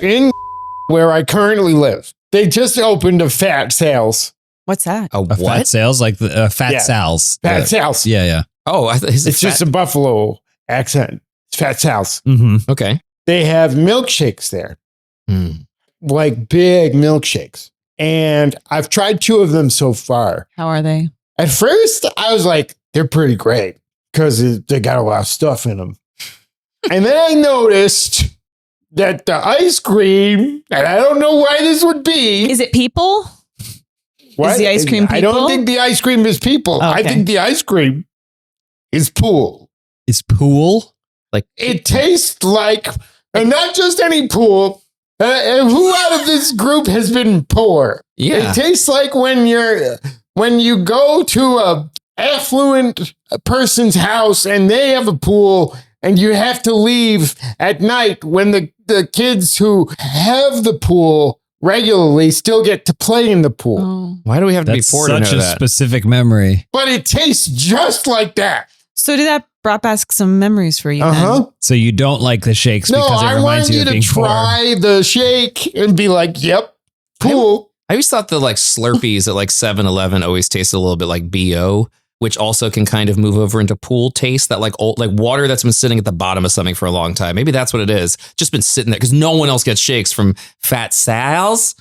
In where I currently live, they just opened a Fat Sales. What's that? A what? Fat Sales, like the Fat Yeah. Sal's. Fat Sales. Yeah. Oh, It's just a Buffalo accent. It's Fat Sales. Mm-hmm. okay. They have milkshakes there, like big milkshakes. And I've tried 2 of them so far. How are they? At first, I was like, they're pretty great because they got a lot of stuff in them. And then I noticed that the ice cream, and I don't know why this would be. Is it people? What? Is the ice cream I don't people? think the ice cream is people. I Okay. think the ice cream is pool. Is pool? Like It tastes like, and not just any pool. Who out of this group has been poor? yeah. It tastes like when you go to a affluent person's house and they have a pool and you have to leave at night when the kids who have the pool regularly still get to play in the pool. Oh. Why do we have to That's be poor to know such a that? specific memory. But it tastes just like that. So did that brought back some memories for you Uh-huh. So you don't like the shakes No, because it I reminds want you you of to being try the shake and be like, yep, pool. I always thought the like Slurpees at like 7-Eleven always tasted a little bit like BO, which also can kind of move over into pool taste, that like old, like water that's been sitting at the bottom of something for a long time. Maybe that's what it is. Just been sitting there because no one else gets shakes from Fat Sal's.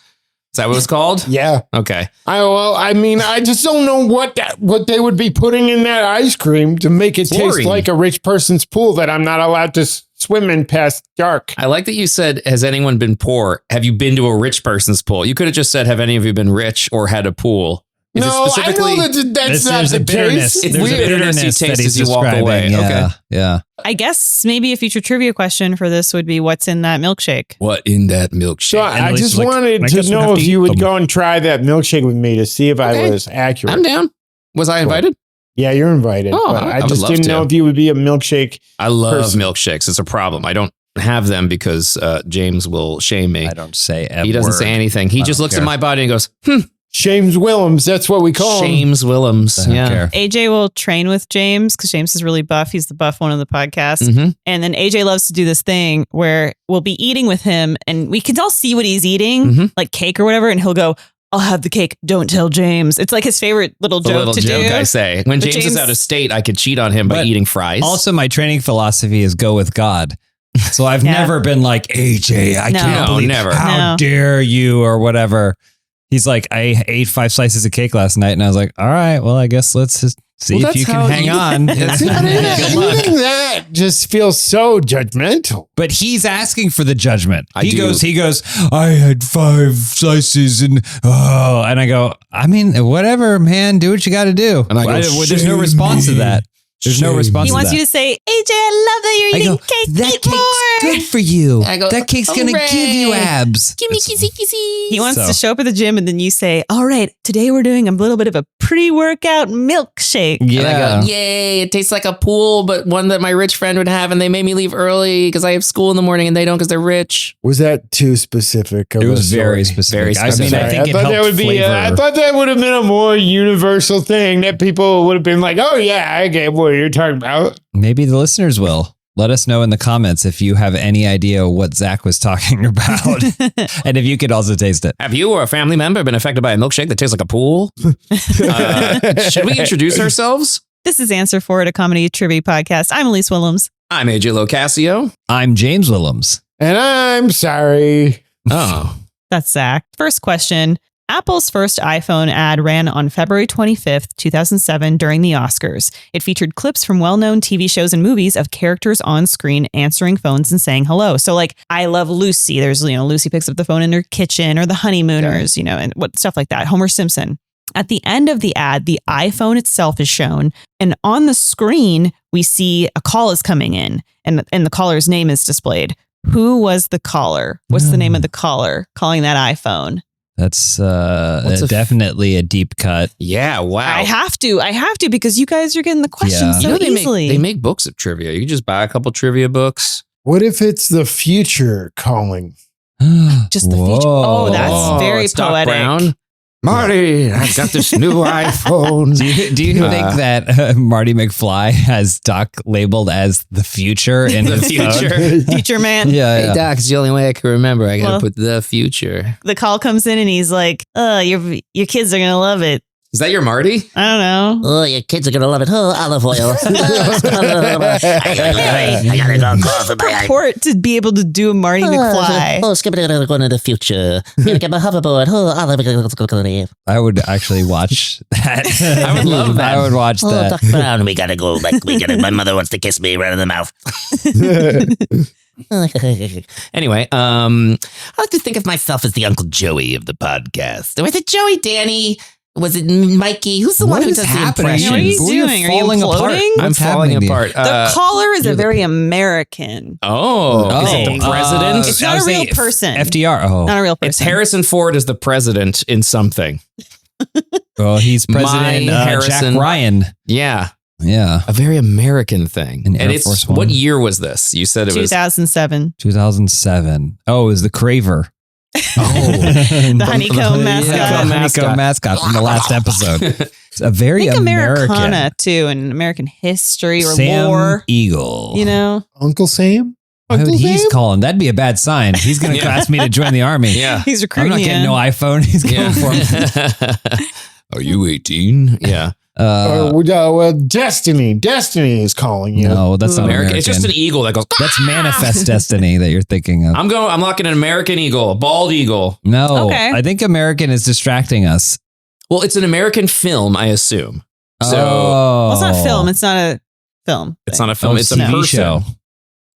Is that what it's called? Yeah. Okay. I just don't know what they would be putting in that ice cream to make it taste Chlorine. like a rich person's pool that I'm not allowed to swim in past dark. I like that you said, has anyone been poor? Have you been to a rich person's pool? You could have just said, have any of you been rich or had a pool? Is it No, I specifically- know that's There's not a the bitterness. case. It's There's weird. a bitterness You taste that as he's you walk describing. away. Yeah, Okay. yeah. I guess maybe a future trivia question for this would be what's in that milkshake? What in that milkshake? So I it's just like, wanted I to guess we know have if to you eat would them. go and try that milkshake with me to see if Okay. I was accurate. I'm down. Was I invited? Yeah, you're invited. Oh, but I I would just love didn't to. know if you would be a milkshake. I love Person. milkshakes. It's a problem. I don't have them because James will shame me. I don't say a He doesn't word. say anything. He I just don't looks care. at my body and goes, Shames Willems, that's what we call him. James Willems. I don't Yeah. care. AJ will train with James because James is really buff. He's the buff one of the podcast. Mhm. And then AJ loves to do this thing where we'll be eating with him and we can all see what he's eating, Mhm. like cake or whatever. And he'll go, I'll have the cake. Don't tell James. It's like his favorite little The joke little to joke do. I say. When But James is James- out of state, I could cheat on him by But eating fries. Also, my training philosophy is go with God. So I've Yeah. never been like, AJ, I No. can't No, believe never. how No. dare you or whatever. He's like, I ate 5 slices of cake last night. And I was like, all right, well, I guess let's just see Well, if you that's can how hang you- on. That's Even how you- Good luck. that just feels so judgmental. But he's asking for the judgment. I He do. goes, I had 5 slices and I go, I mean, whatever, man, do what you got to do. And I go, There's no "Shame response to me. that. There's no Shame response He to wants that. you to say, AJ, I love that you're I eating go, cake. that Eat cake's more. good for you. I go, that cake's going to give you "Hooray." abs. Gimme kissy kissy. He wants So- to show up at the gym and then you say, all right, today we're doing a little bit of a pre-workout milkshake. And I Yeah. go, yay, it tastes like a pool, but one that my rich friend would have. And they made me leave early because I have school in the morning and they don't because they're rich. Was that too specific? Of It was a very story? specific. Very I mean, specific. I think it thought that helped would be. flavor. I thought that would have been a more universal thing that people would have been like, "Oh yeah, I get what you're talking about." Maybe the listeners will. Let us know in the comments if you have any idea what Zach was talking about. And if you could also taste it. Have you or a family member been affected by a milkshake that tastes like a pool? Should we introduce ourselves? This is Answer For It, a comedy trivia podcast. I'm Elise Willems. I'm AJ Locasio. I'm James Willems. And I'm sorry. Oh. That's Zach. First question. Apple's first iPhone ad ran on February 25th, 2007 during the Oscars. It featured clips from well-known TV shows and movies of characters on screen answering phones and saying hello. So like, I Love Lucy. There's, Lucy picks up the phone in her kitchen, or The Honeymooners, and what stuff like that. Homer Simpson. At the end of the ad, the iPhone itself is shown, and on the screen, we see a call is coming in, and the caller's name is displayed. Who was the caller? What's the name of the caller calling that iPhone? That's definitely a deep cut. Yeah, wow. I have to because you guys are getting the questions Yeah. so easily. They make books of trivia. You can just buy a couple trivia books. What if it's the future calling? Just the future. Oh, that's very it's Doc poetic. Brown. Marty, I've got this new iPhone. Do you think that Marty McFly has Doc labeled as the future in The his phone? future. Future man. Yeah, yeah. Doc, it's the only way I can remember. I gotta Well- put the future. The call comes in and he's like, your kids are going to love it. Is that your Marty? I don't know. Oh, your kids are going to love it. Oh, olive oil. I gotta go call for my... Purport to be able to do a Marty McFly. Oh, skip it, going into the future. I'm gonna get my hoverboard. Oh, olive oil. I would actually watch that. I would love that. I would watch Oh, that. Doc Brown, we gotta go. My mother wants to kiss me right in the mouth. Anyway, I like to think of myself as the Uncle Joey of the podcast. Was it Joey, Danny? Was it Mikey? Who's the What one who is does happening? the What are you impressions? We're doing? Are you falling apart. imploding? I'm What's falling happening to you? apart. The caller is you're a the- very American. Is it the president? It's not I would a real say person. FDR. Oh, Not a real person. It's Harrison Ford as the president in something. well, he's president. My Jack Harrison- Ryan. Yeah, Yeah, a very American thing. In And Air Force One. what year was this? You said it was 2007. 2007. Oh, it was the Craver. The honeycomb mascot. Yeah, the honeycomb mascot from the last episode. It's a very I think American. Americana too, and American history or Sam lore. Eagle. You know, Uncle Sam? Why would Uncle he's Sam? calling? That'd be a bad sign. He's going to Yeah. ask me to join the army. Yeah. he's I'm recruiting not getting you. no iPhone. He's going Yeah. for me. Are you 18? Yeah. Well, Destiny. Destiny is calling you. No, that's not American. American. It's just an eagle that goes. That's Manifest Destiny that you're thinking of. I'm locking an American eagle, a bald eagle. No, Okay. I think American is distracting us. Well, it's an American film, I assume. So Well, it's not film. It's not a film. it's not a film. It's a TV person. show.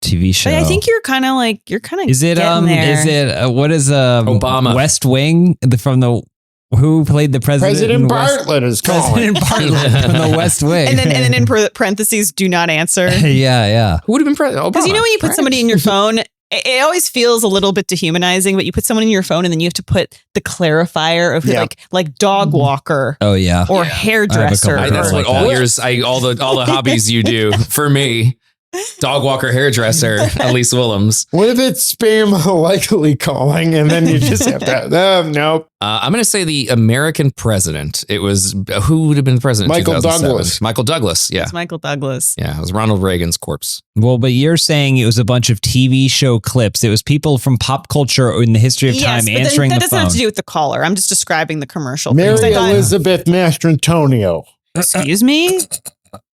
TV show. But I think you're kind of Is it getting there. is it what is Obama. West Wing from who played the president? President in West- Bartlett is calling. President Bartlett from the West Wing. and then in parentheses, do not answer. yeah. Who would have been president? Because you know when you put somebody in your phone, it always feels a little bit dehumanizing. But you put someone in your phone, and then you have to put the clarifier of who, Yeah. like dog walker Oh yeah. or Yeah. hairdresser. I have a That's couple what like all that. yours, all the hobbies you do for me. Dog walker, hairdresser, Elise Willems. What if it's spam likely calling and then you just have to, nope. I'm going to say the American president. It was, who would have been the president? in Michael 2007? Douglas. Michael Douglas. Yeah. It's Michael Douglas. Yeah. It was Ronald Reagan's corpse. Well, but you're saying it was a bunch of TV show clips. It was people from pop culture in the history of time but answering that the doesn't phone. have to do with the caller. I'm just describing the commercial. Mary Because I thought- Elizabeth Mastrantonio Excuse me?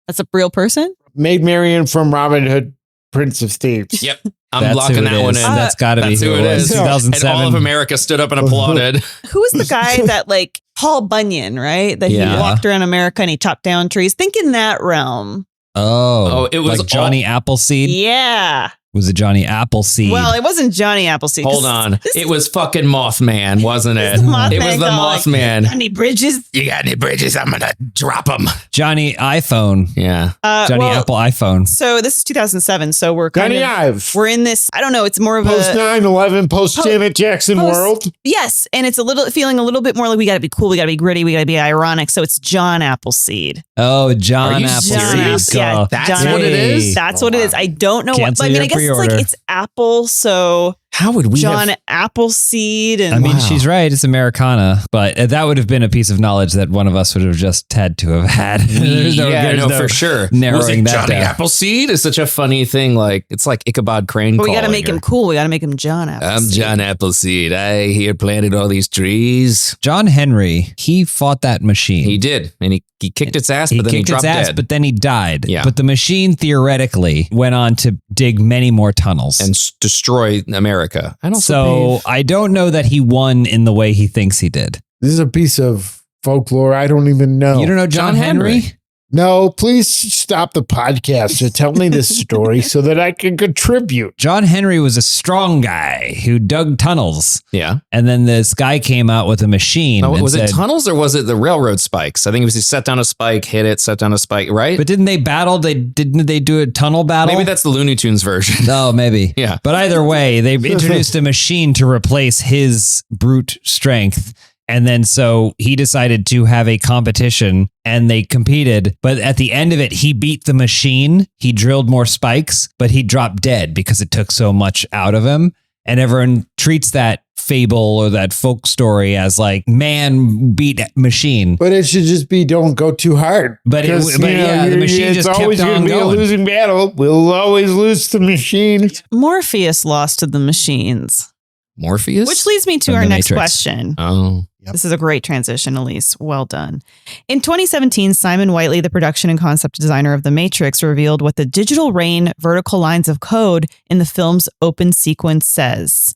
That's a real person? made Marion from Robin Hood, Prince of Thieves. Yep. I'm That's locking who it that one in. is. That's got to be That's who it is. was. Yeah. And 2007. all of America stood up and applauded. Who was the guy that like Paul Bunyan, right? That Yeah. he walked around America and he chopped down trees. Think in that realm. Oh, it was like Johnny Appleseed. Yeah. Was it Johnny Appleseed? Well, it wasn't Johnny Appleseed. Hold on. It was fucking Mothman, wasn't it? This is Mothman It was the going like, Mothman. Johnny Bridges. You got any bridges? I'm going to drop them. Johnny iPhone. Yeah. Johnny Apple iPhone. So this is 2007. So we're kind Johnny of Ive. we're in this. I don't know. It's more of Post a 9/11, post Janet Jackson post- world. yes, and it's a little feeling a little bit more like we got to be cool, we got to be gritty, we got to be ironic. So it's John Appleseed. Oh, John Are you Appleseed. serious? Yeah, That's John what it Appleseed. is? That's what it is. I don't know what. Cancel But I mean, your I guess it's like pre-order. it's Apple. So How would we John have... Appleseed and I mean, Wow. she's right. It's Americana, but that would have been a piece of knowledge that one of us would have just had to have had. There's there's for sure. narrowing Was it that Johnny down. Appleseed? Is such a funny thing. Like it's like Ichabod Crane. but we got to calling make her. him cool. We got to make him John I'm Appleseed. John Appleseed. I here planted all these trees. John Henry, he fought that machine. He did, and he kicked its ass, He but then he kicked dropped its ass, dead but then he died. Yeah. But the machine theoretically went on to dig many more tunnels. and destroy America. I don't. so I don't know that he won in the way he thinks he did. This is a piece of folklore I don't even know. You don't know John, John Henry? Henry? No, please stop the podcast to tell me this story so that I can contribute. John Henry was a strong guy who dug tunnels. Yeah. And then this guy came out with a machine. Now, and was it said, tunnels or was it the railroad spikes? I think it was he set down a spike, hit it, set down a spike, right? But didn't they battle? Didn't they do a tunnel battle? Maybe that's the Looney Tunes version. No, maybe. Yeah. But either way, they introduced a machine to replace his brute strength. And then so he decided to have a competition and they competed. But at the end of it, he beat the machine. He drilled more spikes, but he dropped dead because it took so much out of him. And everyone treats that fable or that folk story as like man beat machine. But it should just be don't go too hard. But the machine just kept always on gonna be a going. losing battle. We'll always lose the machine. Morpheus lost to the machines. Morpheus? Which leads me to From our the next Matrix. question. Oh. Yep. This is a great transition, Elise. Well done. In 2017, Simon Whiteley, the production and concept designer of The Matrix, revealed what the digital rain vertical lines of code in the film's open sequence says.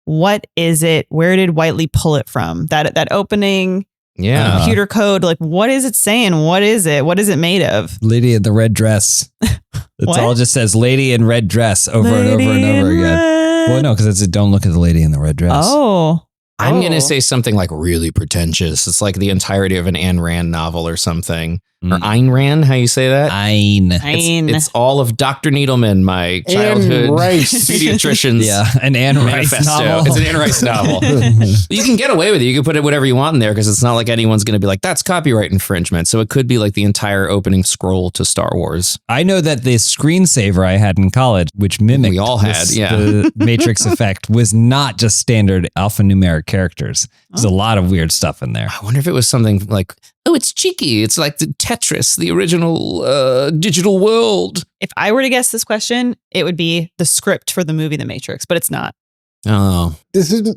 What is it? Where did Whiteley pull it from? That opening Yeah. computer code, like what is it saying? What is it? What is it made of? Lady in the red dress. It's What? all just says lady in red dress over and over and over again. Well, no, because it's a don't look at the lady in the red dress. Oh. I'm going Oh. to say something like really pretentious. It's like the entirety of an Ayn Rand novel or something. Or Ayn Rand, how you say that? Ein. It's all of Dr. Needleman, my childhood Rice. pediatrician's Yeah, an Anne Rice manifesto. novel. It's an Anne Rice novel. You can get away with it. You can put it whatever you want in there because it's not like anyone's going to be like, that's copyright infringement. So it could be like the entire opening scroll to Star Wars. I know that the screensaver I had in college, which mimicked We all had, yeah. the Matrix effect, was not just standard alphanumeric characters. There's a lot of weird stuff in there. I wonder if it was something like, oh, it's cheeky. It's like the Tetris, the original digital world. If I were to guess this question, it would be the script for the movie The Matrix, but it's not. Oh,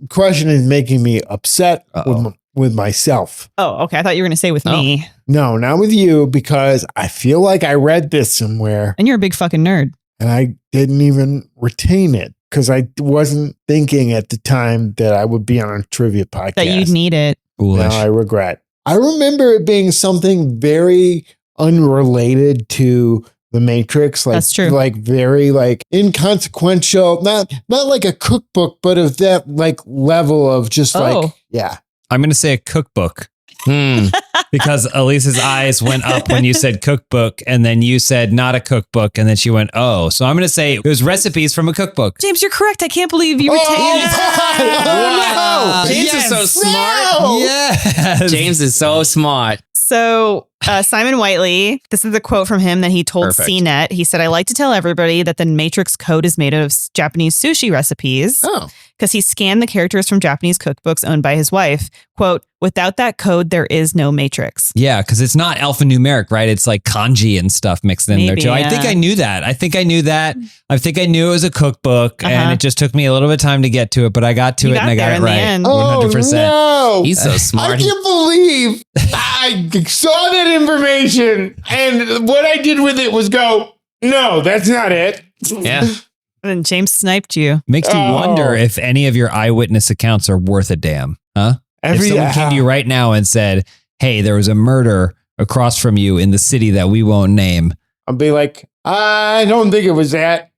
Question is making me upset Uh-oh. with myself. Oh, okay. I thought you were going to say with me. No, not with you, because I feel like I read this somewhere And you're a big fucking nerd. and I didn't even retain it because I wasn't thinking at the time that I would be on a trivia podcast. That you'd need it. Foolish. Now I regret. I remember it being something very unrelated to the Matrix. Like, That's true. Like very like inconsequential, not like a cookbook, but of that like level of just like, Oh. yeah. I'm going to say a cookbook hmm. because Elise's eyes went up when you said cookbook and then you said not a cookbook and then she went, oh. So I'm going to say it was recipes from a cookbook. James, you're correct. I can't believe you retained Oh, no. James is so smart. No. Yes. James is so smart. So Simon Whiteley, this is a quote from him that he told Perfect. CNET. He said, I like to tell everybody that the Matrix code is made of Japanese sushi recipes Oh, because he scanned the characters from Japanese cookbooks owned by his wife. Quote, without that code, there is no Matrix. Yeah, because it's not alphanumeric, right? It's like kanji and stuff mixed in there Maybe, too. I think yeah. I knew that. I think I knew it was a cookbook and Uh-huh. it just took me a little bit of time to get to it, but I got to You it got and I there got it in the right. end. Oh, 100%. no. he's so I smart. can't believe I saw that information and what I did with it was go, no, that's not it. Yeah. And then James sniped you. Makes you Oh. wonder if any of your eyewitness accounts are worth a damn, huh? If someone came to you right now and said, hey, there was a murder across from you in the city that we won't name. I'll be like, I don't think it was that.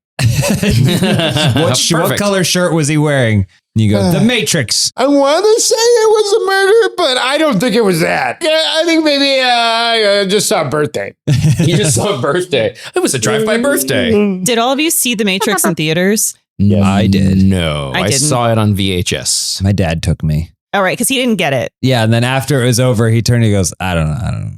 What Perfect. color shirt was he wearing? And you go, The Matrix. I want to say it was a murder, but I don't think it was that. Yeah, I think maybe I just saw a birthday. You just saw a birthday. It was a drive-by birthday. Did all of you see The Matrix in theaters? Yes. I did. No, I I didn't. saw it on VHS. My dad took me. All right, because he didn't get it. Yeah, and then after it was over, he turned and he goes, I don't know.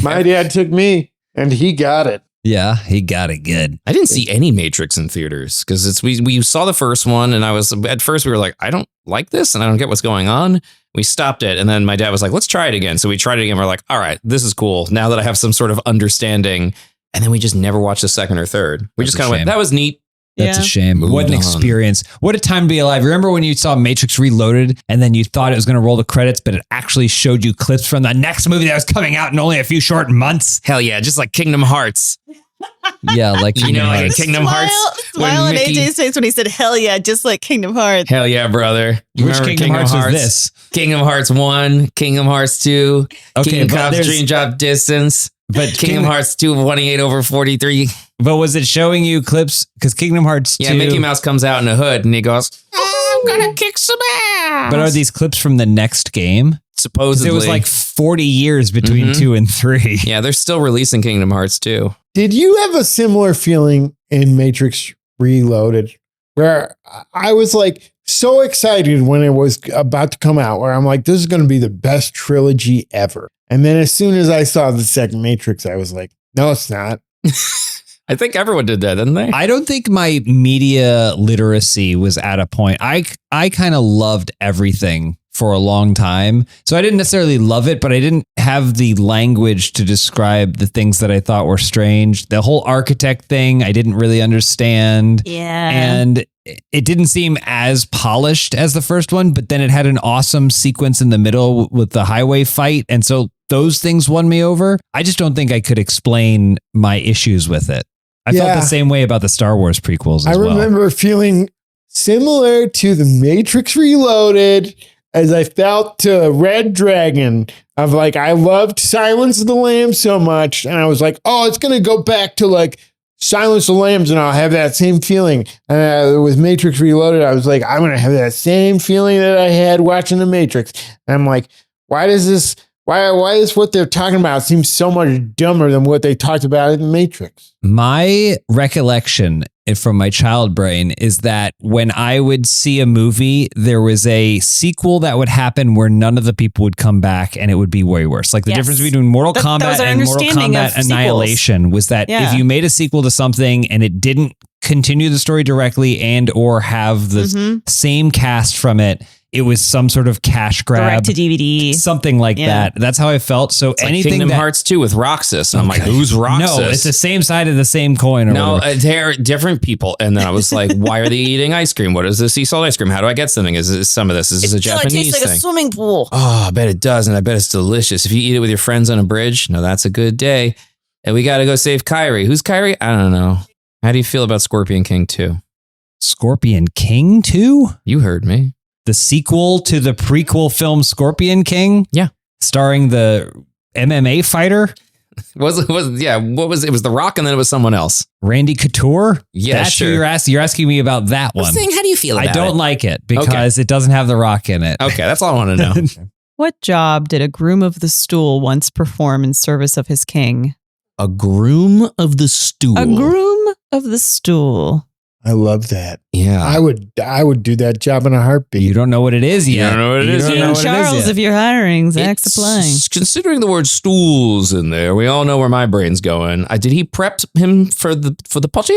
My dad took me and he got it. Yeah, he got it good. I didn't see any Matrix in theaters because we saw the first one and I was at first we were like, I don't like this and I don't get what's going on. We stopped it and then my dad was like, let's try it again. So we tried it again. We're like, all right, this is cool. Now that I have some sort of understanding, and then we just never watched the second or third. We That's just a kind of went, shame. that was neat. That's Yeah. a shame. Moved What an on. experience. What a time to be alive. Remember when you saw Matrix Reloaded and then you thought it was going to roll the credits, but it actually showed you clips from the next movie that was coming out in only a few short months? Hell yeah, just like Kingdom Hearts. Yeah, like You know, like Kingdom Smile Hearts. when on Mickey- AJ's face when he said, hell yeah, just like Kingdom Hearts. Hell yeah, brother. You Which remember Kingdom Hearts was this? Kingdom Hearts 1, Kingdom Hearts 2, Okay, Kingdom but Cops there's- Dream Drop Distance, But Kingdom Hearts 2, 28 over 43. But was it showing you clips? Because Kingdom Hearts 2. Yeah, Mickey Mouse comes out in a hood and he goes, I'm gonna kick some ass. But are these clips from the next game? 'Cause supposedly it was like 40 years between Mhm. 2 and 3. yeah, they're still releasing Kingdom Hearts 2. Did you have a similar feeling in Matrix Reloaded where I was like so excited when it was about to come out, where I'm like, this is going to be the best trilogy ever. And then as soon as I saw the second Matrix, I was like, no, it's not. I think everyone did that, didn't they? I don't think my media literacy was at a point. I kind of loved everything for a long time. So I didn't necessarily love it, but I didn't have the language to describe the things that I thought were strange. The whole architect thing, I didn't really understand. Yeah. And it didn't seem as polished as the first one, but then it had an awesome sequence in the middle with the highway fight. And so those things won me over. I just don't think I could explain my issues with it. I felt the same way about the Star Wars prequels as well. I remember feeling similar to The Matrix Reloaded as I felt to Red Dragon of like, I loved Silence of the Lambs so much. And I was like, oh, it's going to go back to like Silence of the Lambs and I'll have that same feeling. And with Matrix Reloaded, I was like, I'm going to have that same feeling that I had watching The Matrix. And I'm like, why is what they're talking about seem so much dumber than what they talked about in The Matrix? My recollection from my child brain is that when I would see a movie, there was a sequel that would happen where none of the people would come back and it would be way worse. Like the difference between Mortal Kombat and Mortal Kombat Annihilation was that if you made a sequel to something and it didn't continue the story directly and or have the same cast from it, it was some sort of cash grab. Direct to DVD. Something like that. That's how I felt. So it's anything like Kingdom Hearts 2 with Roxas. And I'm like, who's Roxas? No, it's the same side of the same coin. No, they're different people. And then I was like, why are they eating ice cream? What is this sea salt ice cream? How do I get something? Is this some of this? Is this a Japanese thing? It tastes like a swimming pool. Oh, I bet it does. And I bet it's delicious. If you eat it with your friends on a bridge, no, that's a good day. And we got to go save Kyrie. Who's Kyrie? I don't know. How do you feel about Scorpion King 2? Scorpion King 2? You heard me. The sequel to the prequel film Scorpion King? Yeah. Starring the MMA fighter? What was it? It was The Rock and then it was someone else. Randy Couture? Yeah, That's sure. who you're asking. You're asking me about that one. I was saying, how do you feel about it? I don't like it because it doesn't have The Rock in it. Okay, that's all I want to know. What job did a groom of the stool once perform in service of his king? A groom of the stool. A groom of the stool. I love that. Yeah. I would do that job in a heartbeat. You don't know what it is yet. You don't know what it is yet. Charles, if you're hiring, Zach's applying. Considering the word stools in there, we all know where my brain's going. Did he prep him for the potty?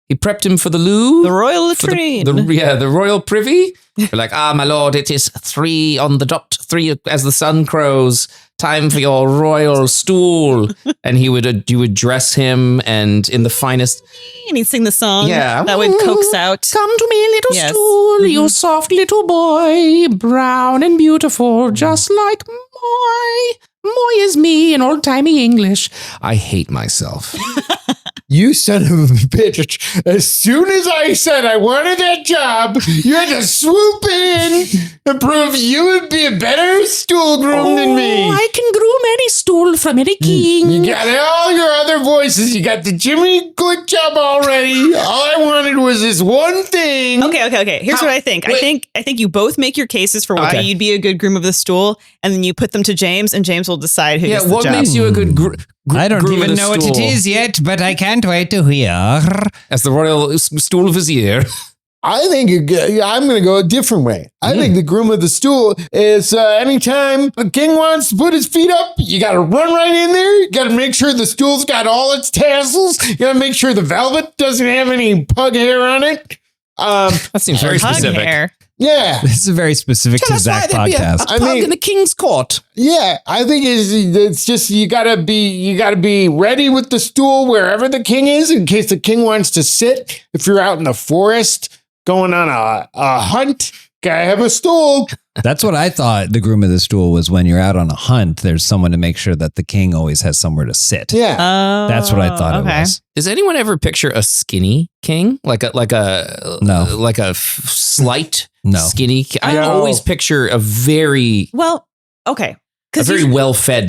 He prepped him for the loo? The royal latrine. The royal privy. You're like, my lord, it is 3 on the dot, 3 as the sun crows. Time for your royal stool. And you would dress him and in the finest. And he'd sing the song. Yeah. That would coax out. Come to me, little stool, you soft little boy, brown and beautiful, just like Moy. Moy is me in old-timey English. I hate myself. You son of a bitch. As soon as I said I wanted that job, you had to swoop in and prove you would be a better stool groom than me. I can groom any stool from any king. You got all your other voices. You got the Jimmy Good job already. All I wanted was this one thing. Okay. Here's what I think. I think you both make your cases for why you'd be a good groom of the stool, and then you put them to James, and James will decide who gets the job. What makes you a good I don't groom even of the know what stool? it is yet, but I can't wait to hear. As the royal stool vizier. I think I'm going to go a different way. I think the groom of the stool is anytime a king wants to put his feet up, you got to run right in there. You got to make sure the stool's got all its tassels. You got to make sure the velvet doesn't have any pug hair on it. That seems very Pug specific. hair. Yeah. This is very specific to Zach podcast. A pug in the king's court. Yeah, I think it's just you gotta be ready with the stool wherever the king is in case the king wants to sit. If you're out in the forest going on a hunt, gotta have a stool. That's what I thought the groom of the stool was. When you're out on a hunt, there's someone to make sure that the king always has somewhere to sit. Yeah, That's what I thought it was. Does anyone ever picture a skinny king? Like a slight skinny king? I always picture a very well-fed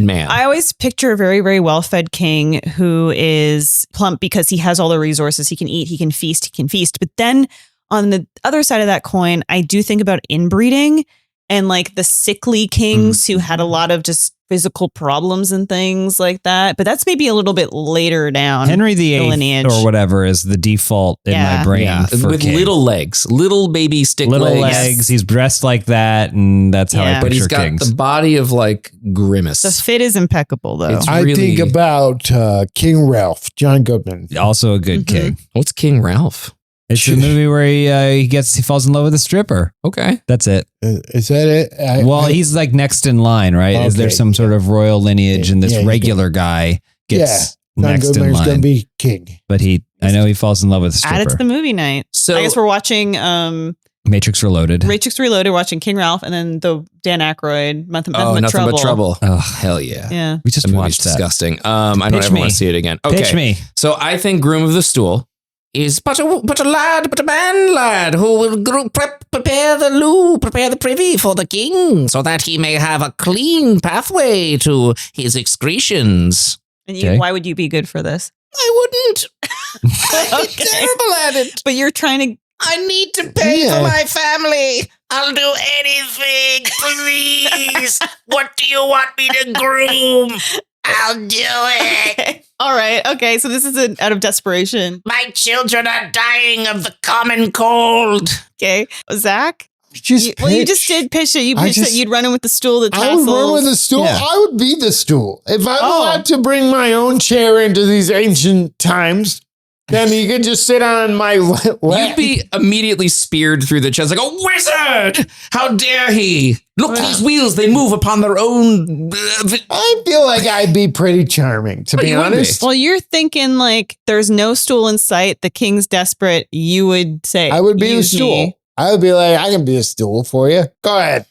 man. I always picture a very, very well-fed king who is plump because he has all the resources. He can eat, he can feast. But then on the other side of that coin, I do think about inbreeding. and like the sickly kings who had a lot of just physical problems and things like that. But that's maybe a little bit later down. Henry the VIII lineage. or whatever is the default in my brain for with king. little legs, little baby stick Little legs. legs. He's dressed like that, and that's how I Yeah. picture But he's got kings. the body of like Grimace. The fit is impeccable though. It's I really- think about King Ralph, John Goodman. Also a good Mhm. king. What's King Ralph? It's the movie where he falls in love with a stripper. Okay. That's it. Is that it? Well, he's like next in line, right? Is there Okay, some sort of royal lineage, and this Yeah, regular guy gets John next in Goodman's gonna line? be king. But I know he falls in love with a Add it to stripper. the movie night. So I guess we're watching Matrix Reloaded. Matrix Reloaded, watching King Ralph, and then the Dan Aykroyd Nothing nothing but trouble. Ugh. Hell yeah. Yeah. We just The movie's watched that. disgusting. I don't Pitch ever me. want to see it again. Okay. Pitch me. So I think Groom of the Stool is but a man lad who will prepare the privy for the king so that he may have a clean pathway to his excretions. And Okay. why would you be good for this? I wouldn't. I'd be terrible at it. But you're trying to. I need to pay Yeah. for my family. I'll do anything, please. What do you want me to groom? I'll do it. All right. Okay. So this is out of desperation. My children are dying of the common cold. Okay. Zach? Just You just pitch. did pitch it. You I pitched just- that you'd run in with the stool, the I tassels. would run with the stool. Yeah. I would be the stool. If I'm Oh. allowed to bring my own chair into these ancient times, then you could just sit on my lap. You'd be immediately speared through the chest like a wizard. How dare he? Look, these wheels, they move upon their own. I feel like I'd be pretty charming, to But be you would be. honest. Well, you're thinking like there's no stool in sight. The king's desperate. You would say, I would be the "Use stool. me." I would be like, I can be a stool for you. Go ahead.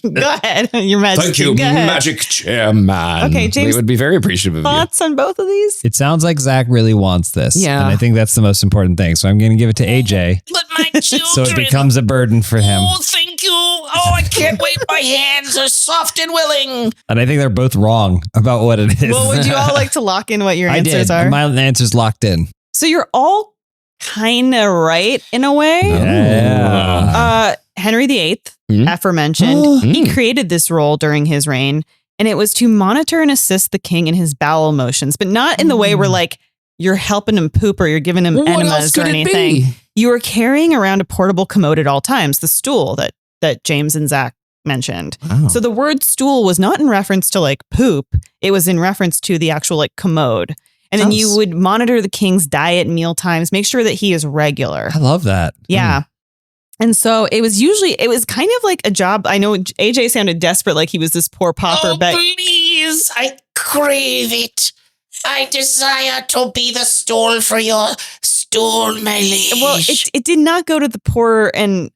Go ahead, Your Majesty. Thank you, Go ahead. magic chairman. Okay, James- They would be very appreciative of you. Thoughts on both of these? It sounds like Zach really wants this. Yeah. And I think that's the most important thing. So I'm going to give it to AJ But my children. so it becomes a burden for him. Oh, thank you. Oh, I can't wait. My hands are soft and willing. And I think they're both wrong about what it is. Well, would you all like to lock in what your I answers did. are? My answer's locked in. So you're all kind of right in a way. Yeah. Henry VIII, Hmm? aforementioned, he Hmm. created this role during his reign, and it was to monitor and assist the king in his bowel motions, but not in the way where like you're helping him poop or you're giving him What else enemas or could it anything. be? You were carrying around a portable commode at all times, the stool that James and Zach mentioned. Wow. So the word stool was not in reference to like poop. It was in reference to the actual like commode. And then you Sounds- would monitor the king's diet and meal times, make sure that he is regular. I love that. Yeah. And so it was kind of like a job. I know AJ sounded desperate, like he was this poor pauper, Oh, but please, I crave it. I desire to be the stool for your stool, my liege. well, it did not go to the poor and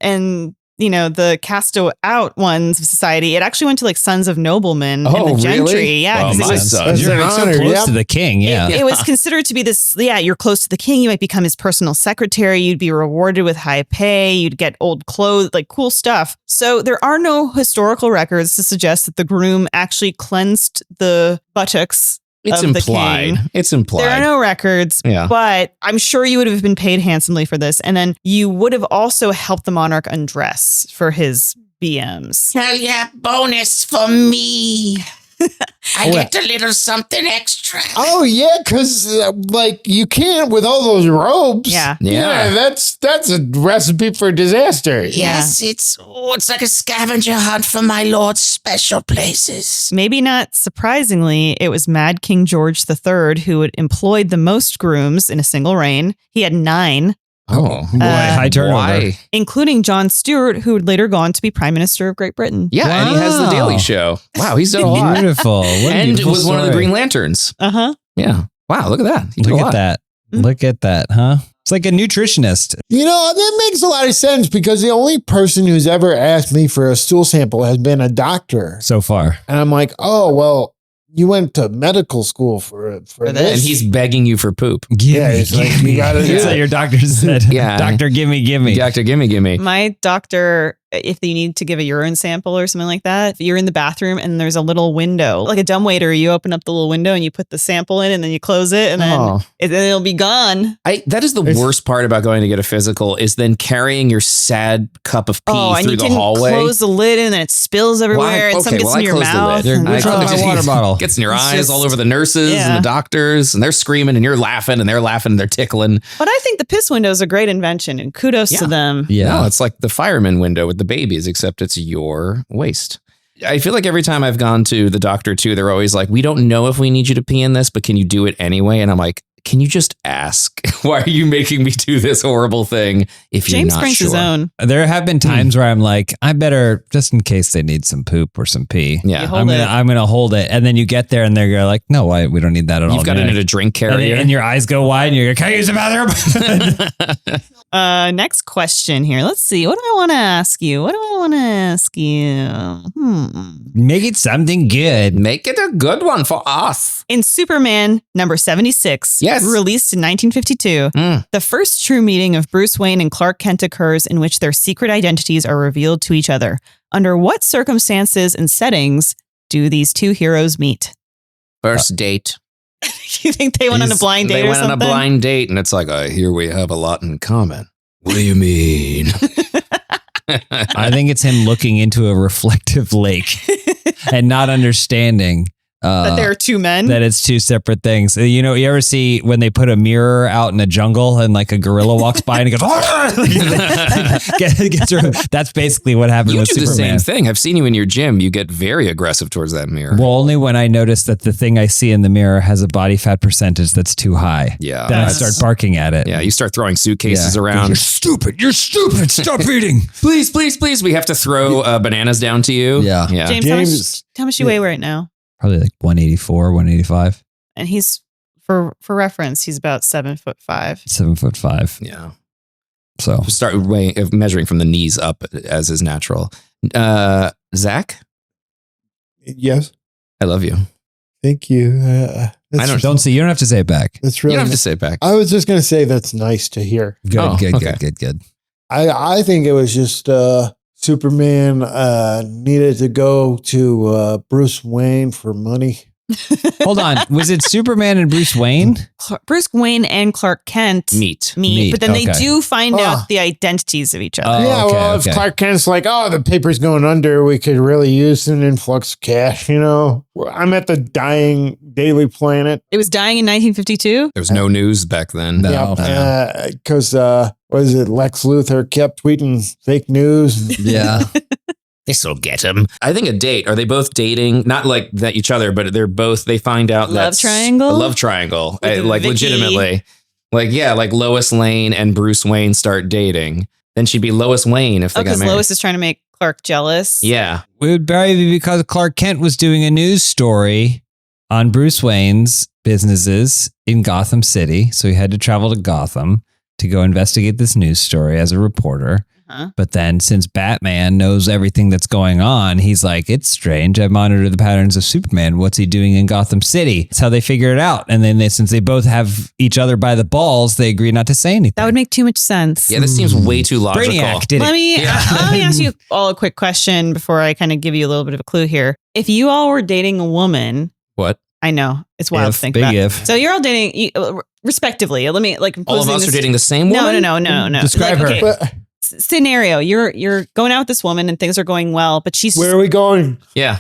the cast out ones of society. It actually went to like sons of noblemen and Oh, the gentry. really? Yeah. Well, 'cause it my was- son. That's You're an like so honor, close yeah. to the king. Yeah. It was considered to be this, you're close to the king. You might become his personal secretary. You'd be rewarded with high pay. You'd get old clothes, like cool stuff. So there are no historical records to suggest that the groom actually cleansed the buttocks. It's of the implied. king. It's implied. There are no records, Yeah. but I'm sure you would have been paid handsomely for this. And then you would have also helped the monarch undress for his BMs. Hell yeah, bonus for me. I get a little something extra. Oh yeah, because like you can't with all those robes. Yeah. Yeah, that's a recipe for disaster. Yes, it's like a scavenger hunt for my lord's special places. Maybe not surprisingly, it was Mad King George III who had employed the most grooms in a single reign. He had 9, Oh, Boy, high turnover. why? including John Stewart, who would later go on to be Prime Minister of Great Britain. Yeah, and he has the Wow. Daily Show. Wow, he's done a lot. Beautiful. What a And beautiful was one of the story. Green Lanterns. Uh-huh. Yeah. Wow, look at that. He did a Look lot. at that. Mm. Look at that, huh? It's like a nutritionist. You know, that makes a lot of sense because the only person who's ever asked me for a stool sample has been a doctor. So far. And I'm like, oh, well, you went to medical school for this. And this. he's begging you for poop. Yeah, it's like, you gotta do That's it. what your doctor said. Yeah. Doctor, gimme. Doctor, gimme. My doctor if you need to give a urine sample or something like that, if you're in the bathroom and there's a little window, like a dumbwaiter, you open up the little window and you put the sample in and then you close it and then it'll be gone. That is the worst part about going to get a physical is then carrying your sad cup of pee through the hallway. Close the lid and then it spills everywhere and some gets in your mouth. I close my water bottle. Gets in your eyes all over the nurses and the doctors, and they're screaming and you're laughing and they're laughing and they're tickling. But I think the Pis Window is a great invention and kudos to them. Yeah. No, it's like the fireman window with the babies, except it's your waste. I feel like every time I've gone to the doctor too, they're always like, we don't know if we need you to pee in this, but can you do it anyway? And I'm like, can you just ask? Why are you making me do this horrible thing if you're James not brings sure? his own. There have been times where I'm like, I better, just in case they need some poop or some pee. Yeah. I'm gonna hold it. And then you get there and they're like, no, we don't need that at all. You've got it in a drink carrier. And your eyes go wide and you're like, can I use the bathroom? Next question here. Let's see. What do I want to ask you? Make it something good. Make it a good one for us. In Superman number 76, released in 1952, the first true meeting of Bruce Wayne and Clark Kent occurs in which their secret identities are revealed to each other. Under what circumstances and settings do these two heroes meet? First date. You think they went on a blind date or something? They went on a blind date and it's like, here we have a lot in common. What do you mean? I think it's him looking into a reflective lake and not understanding that there are two men, that it's two separate things. You know, you ever see when they put a mirror out in a jungle and like a gorilla walks by and he goes, that's basically what happened with Superman. You do the same thing. I've seen you in your gym. You get very aggressive towards that mirror. Well, only when I notice that the thing I see in the mirror has a body fat percentage that's too high. Yeah. Then I start barking at it. Yeah. You start throwing suitcases around. You're stupid. Stop eating. Please, please, please. We have to throw bananas down to you. Yeah. James, how much you weigh right now? Probably like 184, 185. And he's, for reference, he's about 7'5". 7'5". Yeah. So start measuring from the knees up as is natural. Zach? Yes. I love you. Thank you. You don't have to say it back. That's really you don't have to say it back. I was just going to say that's nice to hear. Good. I think it was just Superman needed to go to Bruce Wayne for money. Hold on. Was it Superman and Bruce Wayne? Bruce Wayne and Clark Kent meet. But then they do find out the identities of each other. If Clark Kent's like, the paper's going under, we could really use an influx of cash, you know? I'm at the dying Daily Planet. It was dying in 1952? There was no news back then. Because, what is it, Lex Luthor kept tweeting fake news. Yeah. This'll get him. I think a date. Are they both dating? Not like that each other, but they find out that's a love triangle. Like legitimately. Like Lois Lane and Bruce Wayne start dating. Then she'd be Lois Wayne if they got married. Because Lois is trying to make Clark jealous. Yeah. It would probably be because Clark Kent was doing a news story on Bruce Wayne's businesses in Gotham City. So he had to travel to Gotham to go investigate this news story as a reporter. But then since Batman knows everything that's going on, he's like, it's strange. I monitor the patterns of Superman. What's he doing in Gotham City? That's how they figure it out. And then since they both have each other by the balls, they agree not to say anything. That would make too much sense. Yeah, this seems way too logical. Brainiac did Let me ask you all a quick question before I kind of give you a little bit of a clue here. If you all were dating a woman. What? I know. It's wild to think about. If. So you're all dating respectively. Let me all of us are dating the same woman? No. Describe her. But scenario, you're going out with this woman and things are going well, but she's where are we going? Yeah.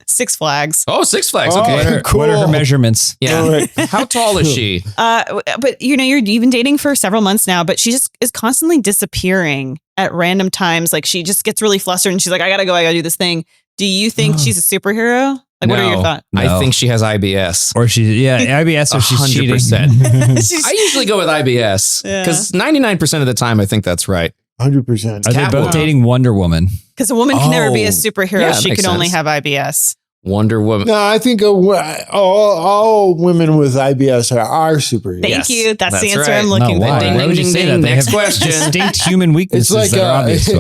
Six Flags. Oh, Six Flags. Okay. Cool. What are her measurements? Yeah. How tall is she? But you've been dating for several months now, but she just is constantly disappearing at random times. Like she just gets really flustered and she's like, I gotta do this thing. Do you think she's a superhero? Like, what are your thoughts? No. I think she has IBS. Or IBS or she's cheating. 100%. I usually go with IBS because 99% of the time I think that's right. 100%. Are they both dating Wonder Woman? Because a woman can never be a superhero. Yeah, she can only have IBS. Wonder Woman. No, I think all women with IBS are superheroes. Thank you. That's the answer right. I'm looking for. Why would you say that? Next They have question. Distinct human weaknesses It's like that are obvious to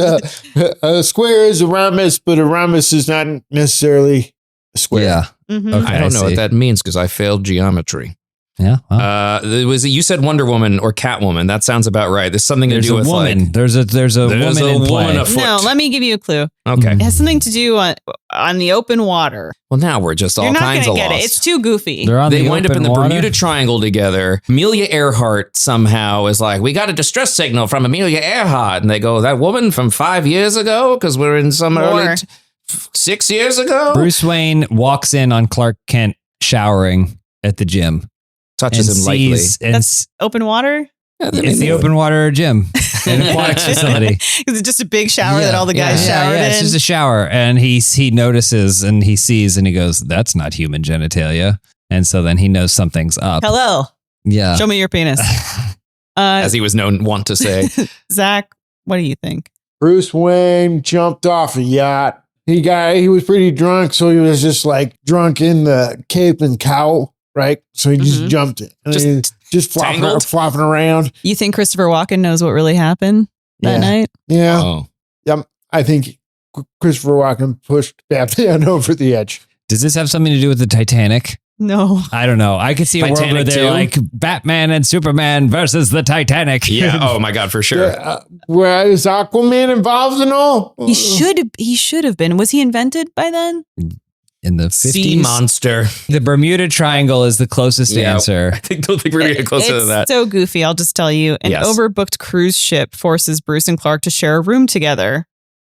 us. it's a square is a rhombus, but a rhombus is not necessarily a square. Yeah. Mm-hmm. Okay, I don't know see. what that means because I failed geometry. Yeah. Well. You said Wonder Woman or Catwoman. That sounds about right. There's something to There's do a with woman. like There's a woman in play. afoot. No, let me give you a clue. Okay. It has something to do on the open water. Well, now we're just all You're not kinds going of to get lost. it. It's too goofy. They're on They the wind up in open the water. Bermuda Triangle together. Amelia Earhart somehow is like, we got a distress signal from Amelia Earhart. And they go, that woman from 5 years ago? Because we're in some early 6 years ago? Bruce Wayne walks in on Clark Kent showering at the gym. Touches him lightly. That's open water? Yeah, It's the open water gym, an aquatics facility. Is it just a big shower that all the guys showered in? It's just a shower, and he notices and he sees and he goes, "That's not human genitalia," and so then he knows something's up. Hello. Yeah, Show me your penis. As he was wont to say. Zach, what do you think? Bruce Wayne jumped off a yacht. He was pretty drunk, so he was just like drunk in the cape and cowl, right? So he just jumped it. And just flopping around. You think Christopher Walken knows what really happened that night? Yeah. Oh. Yep. I think Christopher Walken pushed Batman over the edge. Does this have something to do with the Titanic? No. I don't know. I could see a world Titanic where they're 2? like Batman and Superman versus the Titanic. Yeah. Oh my God, for sure. Was Aquaman involved and all? He should have been. Was he invented by then? In the Sea 50s. monster. The Bermuda Triangle is the closest answer. I don't think we're going to get closer It's to that. so goofy. I'll just tell you. An overbooked cruise ship forces Bruce and Clark to share a room together.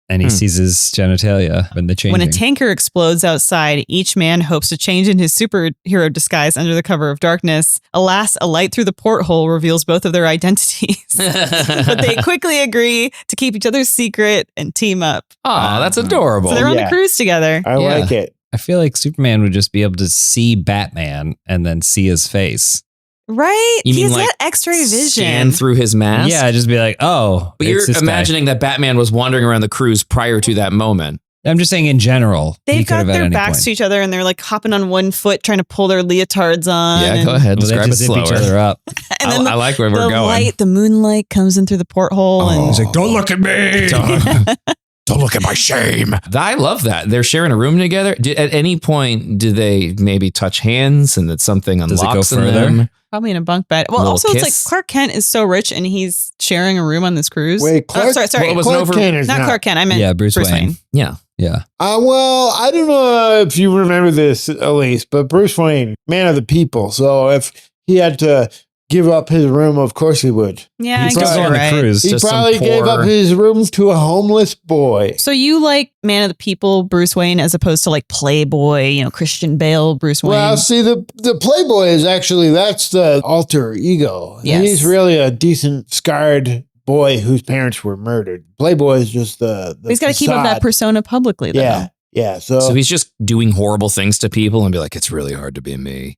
And he sees his genitalia when the changing. When a tanker explodes outside, each man hopes to change in his superhero disguise under the cover of darkness. Alas, a light through the porthole reveals both of their identities. But they quickly agree to keep each other's secret and team up. Oh, that's adorable. So they're on the cruise together. I like it. I feel like Superman would just be able to see Batman and then see his face. Right? You mean He's like got X-ray vision. Scan through his mask? Yeah, just be like, oh. But it's you're this guy. imagining that Batman was wandering around the cruise prior to that moment. I'm just saying in general. he They've could have got at their any backs point. to each other and they're like hopping on one foot trying to pull their leotards on. Yeah, and, go ahead. Well, they Describe it just zip each slower. other up. And then I like where we're going. Light, the moonlight comes in through the porthole. And He's like, don't look at me. Don't look at my shame. I love that. They're sharing a room together. At any point, do they maybe touch hands and that something Does it go unlocks in further? them? probably in a bunk bed. Well, Little also it's like kiss? Clark Kent is so rich and he's sharing a room on this cruise. Wait, Clark, sorry. Well, it was Clark over- Kent is Not Clark Kent. I meant Bruce Wayne. Yeah. Yeah. Well, I don't know if you remember this, Elise, but Bruce Wayne, man of the people. So if he had to give up his room, of course he would. Yeah, He's I guess still you're on the right. cruise. He Just some probably gave poor- up his room to a homeless boy. So you like man of the people, Bruce Wayne, as opposed to like Playboy, Christian Bale, Bruce Wayne. Well, see, the Playboy is actually, that's the alter ego. Yes. He's really a decent, scarred boy whose parents were murdered. Playboy is just the He's got to keep up that facade. persona publicly, though. Yeah. Yeah. So he's just doing horrible things to people and be like, it's really hard to be me.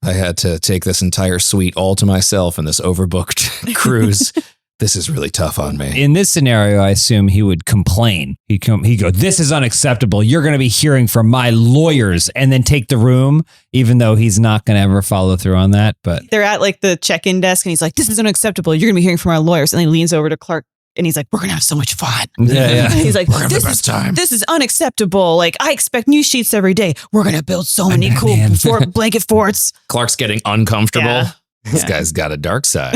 I had to take this entire suite all to myself in this overbooked cruise. This is really tough on me. In this scenario, I assume he would complain. He'd go, this is unacceptable. You're going to be hearing from my lawyers, and then take the room, even though he's not going to ever follow through on that. But They're at like the check-in desk and he's like, this is unacceptable. You're going to be hearing from our lawyers. And he leans over to Clark and he's like, we're going to have so much fun. yeah. He's like, We're gonna have the best time. This is unacceptable. Like, I expect new sheets every day. We're going to build so many cool Batman. blanket forts. Clark's getting uncomfortable. Yeah. This guy's got a dark side.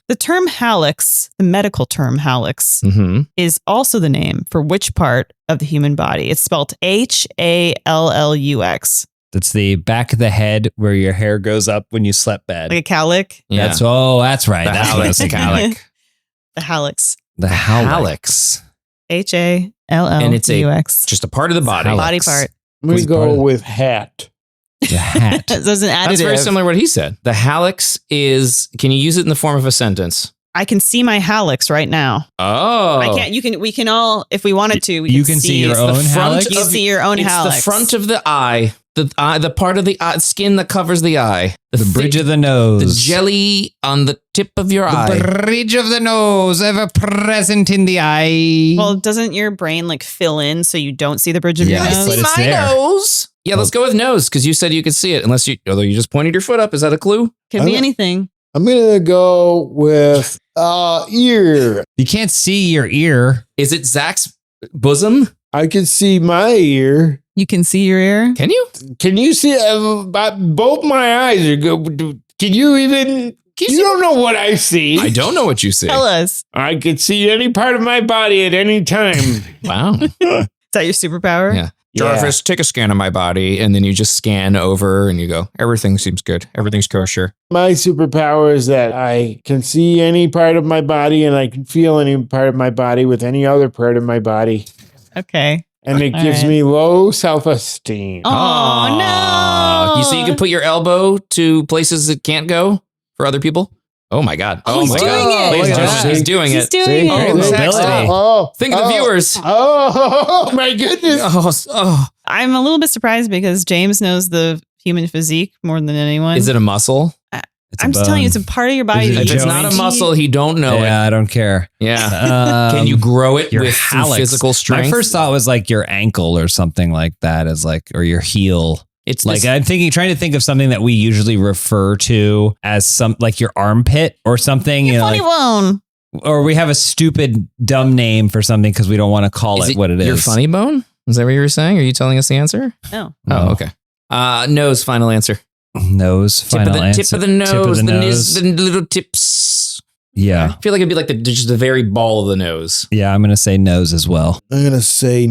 The term hallux, the medical term hallux, Mm-hmm. is also the name for which part of the human body? It's spelled Hallux. That's the back of the head where your hair goes up when you slept bad. Like a cowlick. Yeah. That's right. The That's what I was hallux, thinking. hallux. The hallux. The hallux. Hallux. Hallux. And it's just a part of the body. body part. I'm going Was to part go of- with hat. The hat. So it's an additive. That's very similar to what he said. The hallux is, can you use it in the form of a sentence? I can see my hallux right now. Oh. I can't. We can all, if we wanted to, we You can can see your it's own the front. hallux? You see your own It's hallux. the front of the eye, the part of the eye, skin that covers the eye, The bridge thick- of the nose. the jelly on the tip of your eye. The bridge of the nose, ever present in the eye. Well, doesn't your brain like fill in so you don't see the bridge of your Yes, nose? but it's my there. nose. Yeah, let's go with nose because you said you could see it. Although you just pointed your foot up, is that a clue? Could be anything. I'm going to go with ear. You can't see your ear. Is it Zach's bosom? I can see my ear. You can see your ear? Can you? Can you see? Both my eyes are good. Can you even? You don't know what I see. I don't know what you see. Tell us. I could see any part of my body at any time. Wow. Is that your superpower? Yeah. Jarvis, take a scan of my body, and then you just scan over and you go, everything seems good. Everything's kosher. My superpower is that I can see any part of my body and I can feel any part of my body with any other part of my body. Okay. And it All gives right. me low self-esteem. Oh, no. You see, you can put your elbow to places that can't go for other people. Oh my God. Oh, he's my doing God. it. Ladies and Look at gentlemen, that. he's doing He's it. doing See? it. Oh, Great mobility. Think of the viewers. Oh, my goodness. I'm a little bit surprised because James knows the human physique more than anyone. Is it a muscle? It's a I'm just telling you, bone. it's a part of your body. Is it that If you it's can not a see. muscle, he don't know Yeah, I don't care. it. Yeah. Can you grow it your with some hallux. physical strength? My first thought was like your ankle or something like that, as like, or your heel. It's Like this- I'm trying to think of something that we usually refer to as some like your armpit or something. You know, Funny like, bone. or we have a stupid dumb name for something because we don't want to call it what it is. Your funny bone? Is that what you were saying? Are you telling us the answer? No. Oh, okay. Nose, final answer. Nose. Final answer. Tip of the nose. Tip of the nose. The little tips. Yeah. I feel like it'd be like just the very ball of the nose. Yeah. I'm gonna say nose as well. I'm going to say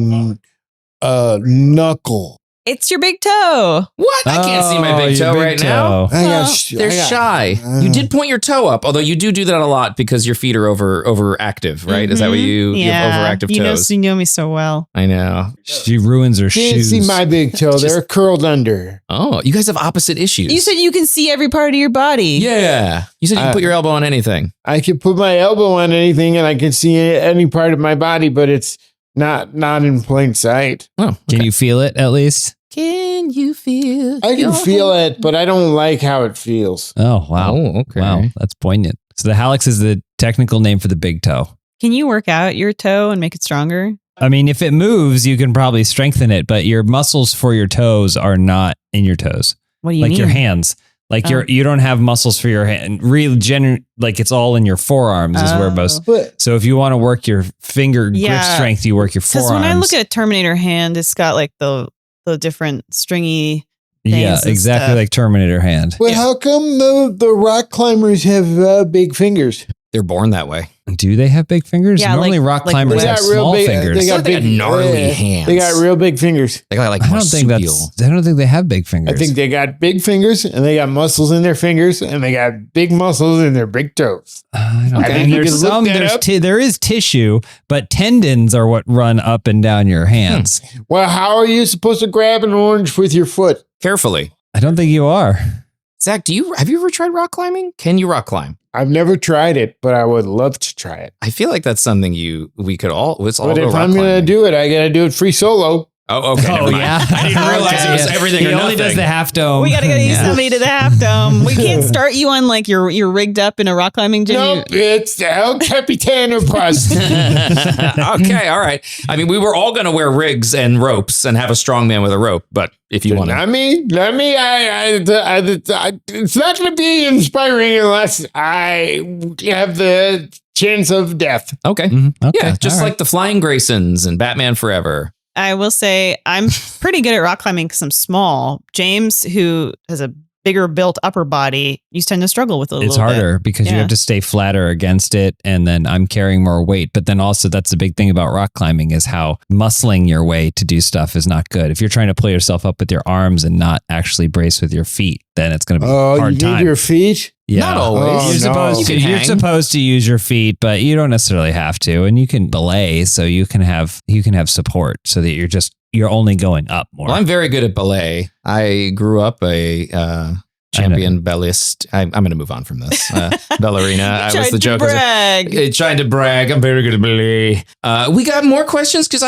knuckle. It's your big toe. What? I can't see my big your toe big right now. toe. They're shy. You did point your toe up, although you do that a lot because your feet are overactive, right? Is that what you have overactive toes? You know me so well. I know. She ruins her Can't shoes. see my big toe. They're curled under. Oh, you guys have opposite issues. You said you can see every part of your body. yeah. You said you can put your elbow on anything. I can put my elbow on anything and I can see any part of my body, but it's not in plain sight. Oh, Can you feel it at least? Can you feel? I can feel it, but I don't like how it feels. Oh wow. Oh, okay. Wow, that's poignant. So the hallux is the technical name for the big toe. Can you work out your toe and make it stronger? I mean, if it moves, you can probably strengthen it, but your muscles for your toes are not in your toes. What do you Like mean? your hands. Like Oh. you don't have muscles for your hand. Like it's all in your forearms is where most. But So if you want to work your finger grip Yeah. strength, you work your Because forearms. when I look at a Terminator hand, it's got like the different stringy. yeah, things and exactly stuff. like Terminator hand. how come the rock climbers have big fingers? They're born that way. Do they have big fingers? Yeah, Normally, like- rock like climbers they have got real small big- fingers. they got They got big- gnarly yeah. hands. They got real big fingers. They got like I don't think marsupial. I don't think they have big fingers. I think they got big fingers and they got muscles in their fingers and they got big muscles in their big toes. I don't I think think you there's can look some. that up. There is tissue, but tendons are what run up and down your hands. Well, how are you supposed to grab an orange with your foot? Carefully. I don't think you are. Zach, have you ever tried rock climbing? Can you rock climb? I've never tried it, but I would love to try it. I feel like that's something we could all. Let's all But go if rock I'm going to climbing. do it, I got to do it free solo. Oh, okay. never mind. I didn't realize it was everything He or only nothing. does the half dome. We got to get somebody to the half dome. We can't start you on like you're rigged up in a rock climbing gym. Nope, it's El Capitan or bust. Okay, all right. I mean, we were all going to wear rigs and ropes and have a strong man with a rope, but if you want to. Not me. It's not going to be inspiring unless I have the chance of death. Okay. Mhm. Okay, Yeah, just all right. like the Flying Graysons and Batman Forever. I will say I'm pretty good at rock climbing because I'm small. James, who has a bigger built upper body, you tend to struggle with it a It's little harder because you Yeah. have to stay flatter against it, and then I'm carrying more weight. But then also, that's the big thing about rock climbing is how muscling your way to do stuff is not good. If you're trying to pull yourself up with your arms and not actually brace with your feet, then it's going to be Oh, a you hard need time. your feet? Yeah. Not always. Oh, You're no. supposed to. You can You're hang. supposed to use your feet, but you don't necessarily have to. And you can belay, so you can have support, so that you're only going up more. Well, I'm very good at ballet. I grew up a champion ballerist. I'm going to move on from this. Ballerina. I was the joke. Brag. Trying to brag. I'm very good at ballet. We got more questions because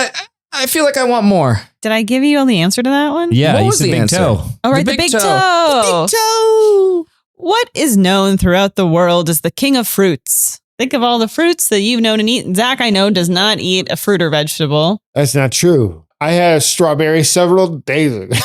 I feel like I want more. Did I give you all the answer to that one? yeah, What you was said the big answer? toe. All right, the big toe. What is known throughout the world as the king of fruits? Think of all the fruits that you've known and eaten. Zach, I know, does not eat a fruit or vegetable. That's not true. I had a strawberry several days ago.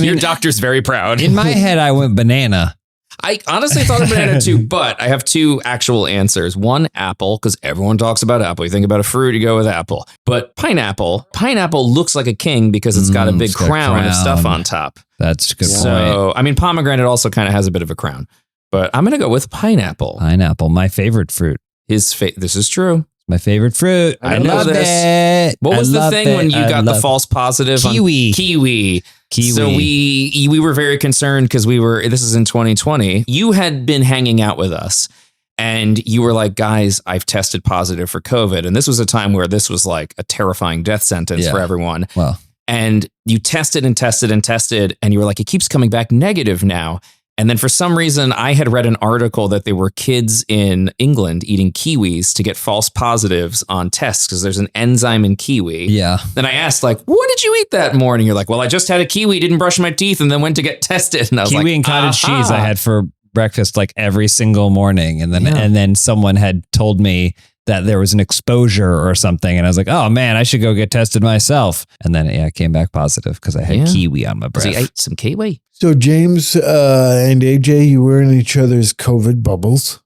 Your doctor's very proud. In my head, I went banana. I honestly thought of banana too, but I have two actual answers. One, apple, because everyone talks about apple. You think about a fruit, you go with apple. But pineapple looks like a king because it's got a big it's got a crown of stuff crown. on top. That's a good point. So, I mean, pomegranate also kind of has a bit of a crown. But I'm going to go with pineapple. Pineapple, my favorite fruit. This is true. My favorite fruit. I know love this. it. What was the thing when you got the love false positive? Kiwi. Kiwi. So we were very concerned because this is in 2020. You had been hanging out with us and you were like, guys, I've tested positive for COVID. And this was a time where this was like a terrifying death sentence for everyone. Well, And you tested and tested and tested. And you were like, it keeps coming back negative now. And then for some reason, I had read an article that there were kids in England eating kiwis to get false positives on tests because there's an enzyme in kiwi. yeah. Then I asked, like, what did you eat that morning? You're like, well, I just had a kiwi, didn't brush my teeth, and then went to get tested. And I was Kiwi like, and cottage aha. cheese I had for breakfast like every single morning. And then someone had told me that there was an exposure or something. And I was like, oh man, I should go get tested myself. And then I came back positive because I had kiwi on my breath. So you ate some kiwi? So James and AJ, you were in each other's COVID bubbles.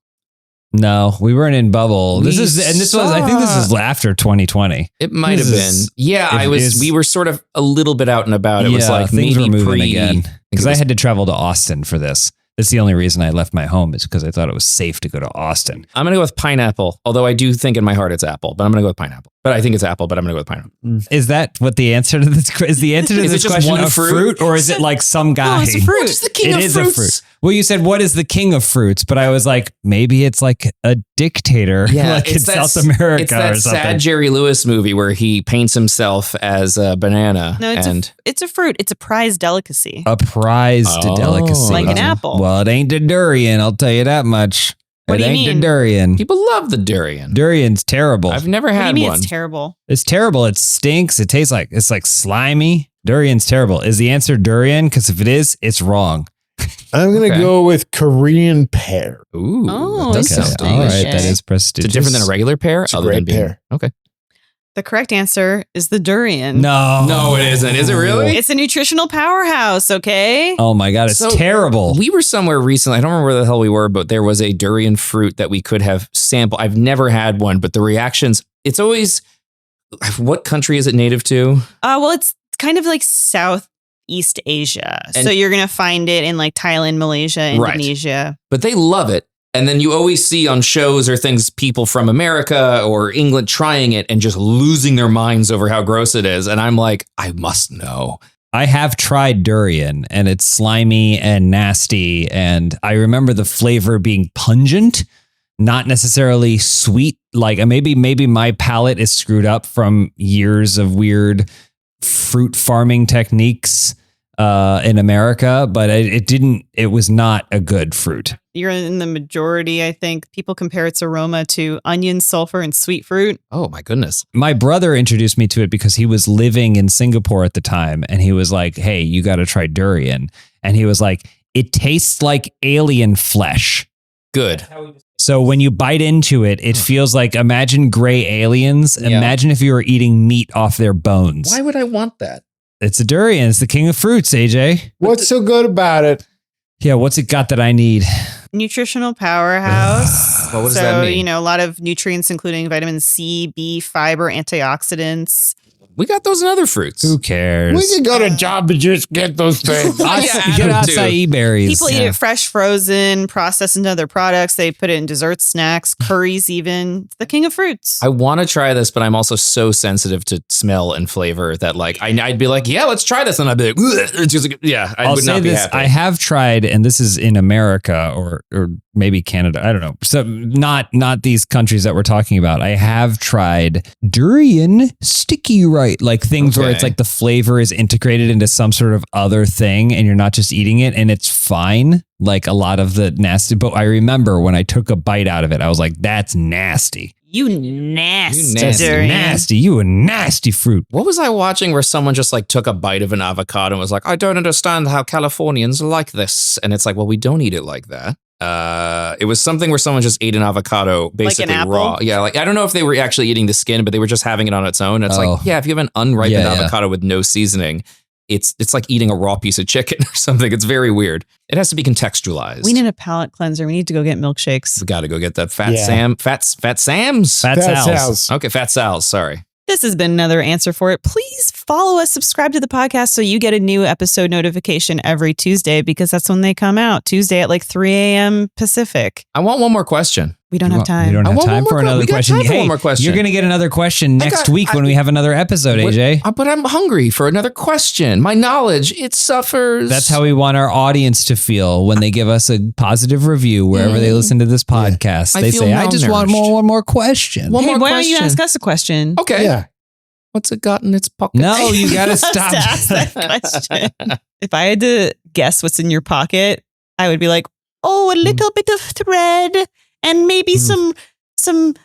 No, we weren't in bubble. I think this is after 2020. It might have been. Yeah, we were sort of a little bit out and about. It was like things maybe were moving again. Because I had to travel to Austin for this. That's the only reason I left my home is because I thought it was safe to go to Austin. I'm going to go with pineapple, although I do think in my heart it's apple, but I'm going to go with pineapple. But I think it's apple, but I'm going to go with pineapple. Is that what the answer to this is? The answer to Is it this just question one a fruit, or is it like some guy? No, it's a fruit. What is the king It of is fruits? a fruit. Well, you said what is the king of fruits, but I was like, maybe it's like a dictator, like in South America it's that or something. sad Jerry Lewis movie where he paints himself as a banana. No, it's a fruit. It's a prized delicacy. A prized delicacy, Like an apple. Well, it ain't the durian. I'll tell you that much. What it do you ain't mean? the durian. People love the durian. Durian's terrible. I've never What do you had mean one. it's terrible? It's terrible. It stinks. It tastes like it's like slimy. Durian's terrible. Is the answer durian? Because if it is, it's wrong. I'm going to go with Korean pear. Ooh, Oh, that does okay. sound All right, delicious. that is prestigious. Is it different than a regular pear? It's a great pear. Okay. The correct answer is the durian. No, it isn't. Is it really? It's a nutritional powerhouse, okay? Oh my god, it's So, terrible. We were somewhere recently. I don't remember where the hell we were, but there was a durian fruit that we could have sampled. I've never had one, but the reactions, it's always, what country is it native to? Well, it's kind of like Southeast Asia. And- So you're going to find it in like Thailand, Malaysia, Right. Indonesia. But they love it. And then you always see on shows or things people from America or England trying it and just losing their minds over how gross it is. And I'm like, I must know. I have tried durian and it's slimy and nasty. And I remember the flavor being pungent, not necessarily sweet. Like maybe my palate is screwed up from years of weird fruit farming techniques in America, but it was not a good fruit. You're in the majority, I think. People compare its aroma to onion, sulfur, and sweet fruit. Oh my goodness. My brother introduced me to it because he was living in Singapore at the time. And he was like, hey, you got to try durian. And he was like, it tastes like alien flesh. Good. So when you bite into it, it feels like, imagine gray aliens. Yeah. Imagine if you were eating meat off their bones. Why would I want that? It's a durian. It's the king of fruits, AJ. What's so good about it? Yeah, what's it got that I need? Nutritional powerhouse. Well, what does so, that mean? you know, a lot of nutrients, including vitamin C, B, fiber, antioxidants. We got those in other fruits. Who cares? We could go to Job and just get those things. Yeah, Get Adam, too. acai berries. People eat it fresh, frozen, processed into other products. They put it in desserts, snacks, curries, even. It's the king of fruits. I want to try this, but I'm also so sensitive to smell and flavor that like I'd be like, yeah, let's try this. And I'd be like, "Ugh." It's just like, yeah, I I'll would say not be this, happy. I have tried, and this is in America or maybe Canada. I don't know. So not these countries that we're talking about. I have tried durian sticky rice, like things where it's Okay. like the flavor is integrated into some sort of other thing, and you're not just eating it, and it's fine. Like a lot of the nasty. But I remember when I took a bite out of it, I was like, "That's nasty. You nasty, nasty. durian. Nasty. You a nasty fruit." What was I watching where someone just like took a bite of an avocado and was like, I don't understand how Californians like this. And it's like, well, we don't eat it like that. It was something where someone just ate an avocado basically apple? raw. Yeah, like I don't know if they were actually eating the skin, but they were just having it on its own. It's Oh. like, yeah, if you have an unripened Yeah, yeah. avocado with no seasoning, it's like eating a raw piece of chicken or something. It's very weird. It has to be contextualized. We need a palate cleanser. We need to go get milkshakes. We got to go get that Fat Yeah. Sam's. Fat That's Sal's. Sal's. Okay, Fat Sal's. Sorry. This has been another answer for it. Please follow us, subscribe to the podcast so you get a new episode notification every Tuesday because that's when they come out. Tuesday at like 3 a.m. Pacific. I want one more question. We don't have time. You don't I have want time one for more another we got question. time for Hey, one more question. you're going to get another question next week when we have another episode, AJ. But I'm hungry for another question. My knowledge, it suffers. That's how we want our audience to feel when they give us a positive review wherever they listen to this podcast. I They feel say, I just want malnourished. one more question. One Hey, more why don't you question. ask us a question? Okay. Yeah. What's it got in its pocket? No, you got to Let's stop. ask that question. If I had to guess what's in your pocket, I would be like, oh, a little bit of thread and maybe some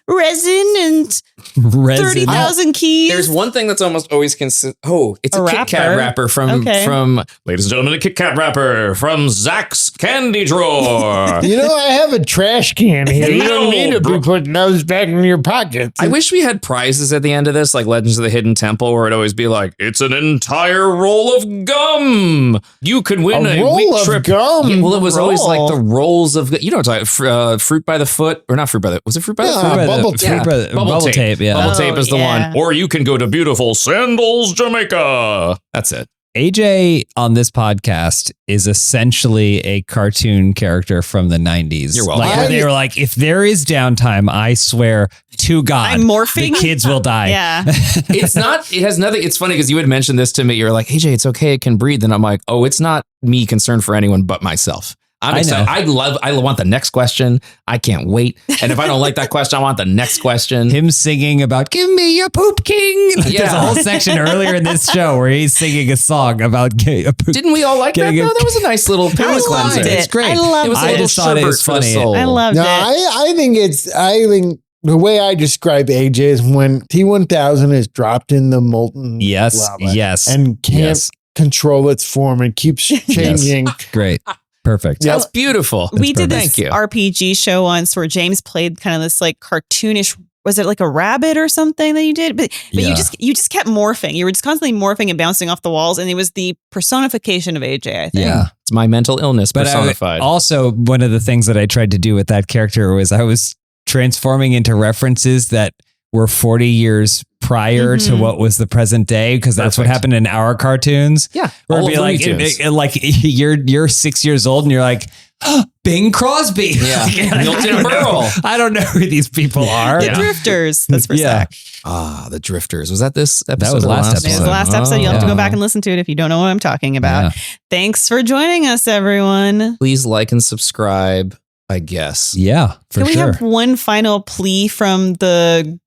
resin and Resin. 30,000 keys. There's one thing that's almost always consistent. Oh, it's a A Kit Kat wrapper. wrapper from, ladies and gentlemen, a Kit Kat wrapper from Zach's Candy Drawer. You know, I have a trash can here. You don't need to be bro. putting those back in your pockets. I wish we had prizes at the end of this, like Legends of the Hidden Temple, where it'd always be like, it's an entire roll of gum. You could win A a roll wheat of trip. gum? Yeah, well, it was always like Roll. the rolls of, you know what I'm talking, Fruit by the Foot, or not Fruit by the, was it Fruit by the Yeah, Foot? bubble tape. Bubble tape, yeah. Bubble Oh, tape is the yeah. one. Or you can go to beautiful Sandals, Jamaica. That's it. AJ on this podcast is essentially a cartoon character from the 90s. You're welcome. Like where they were like, if there is downtime, I swear to God, I'm morphing. the kids will die. Yeah. It's not, it has nothing. It's funny because you had mentioned this to me. You're like, AJ, it's okay. It can breathe. And I'm like, oh, it's not me concerned for anyone but myself. I'm I excited. know. I want the next question. I can't wait. And if I don't like that question, I want the next question. Him singing about "Give me your poop king." Like, there's a Yeah. whole section earlier in this show where he's singing a song about a poop. Didn't we all like that Getting though? a- That was a nice little palate loved cleanser. it. It's great. I loved it was a it. little I just thought it sherbet was for the funny. soul. I loved No, it. I think the way I describe AJ is when T1000 is dropped in the molten Yes, lava yes, and can't yes. control its form and keeps changing. Great, perfect. That's beautiful. We did perfect. this Thank you. RPG show once where James played kind of this like cartoonish. Was it like a rabbit or something that you did? But Yeah. you just kept morphing. You were just constantly morphing and bouncing off the walls, and it was the personification of AJ. I think. Yeah. It's my mental illness But personified. also, one of the things that I tried to do with that character was I was transforming into references that were 40 years prior to Mhm. what was the present day, because that's what Perfect. happened in our cartoons. yeah. Where all it'd be of like, Looney Tunes. like you're 6 years old and you're like, oh, Bing Crosby. Yeah. Like, Milton Berle. I don't know who these people are. The Yeah. Drifters. That's for Yeah. Zach. Ah, the Drifters. Was that this episode? was or last It was episode. the last episode. You'll have to yeah. go back and listen to it if you don't know what I'm talking about. Yeah. Thanks for joining us, everyone. Please like and subscribe, I guess. Yeah, for Can we sure. have one final plea from the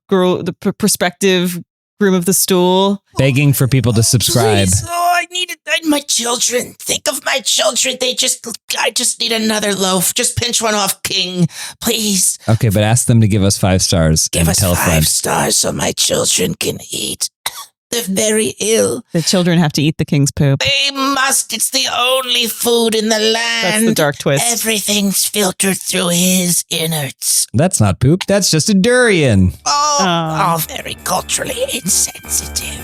prospective groom of the stool? Begging for people to subscribe. Please, I need my children. Think of my children. I just need another loaf. Just pinch one off, King. Please Okay, but ask them to give us 5 stars give and us tell a 5 friend. stars so my children can eat. They're very ill. The children have to eat the king's poop. They must. It's the only food in the land. That's the dark twist. Everything's filtered through his innards. That's not poop. That's just a durian. Oh, Oh. very culturally insensitive.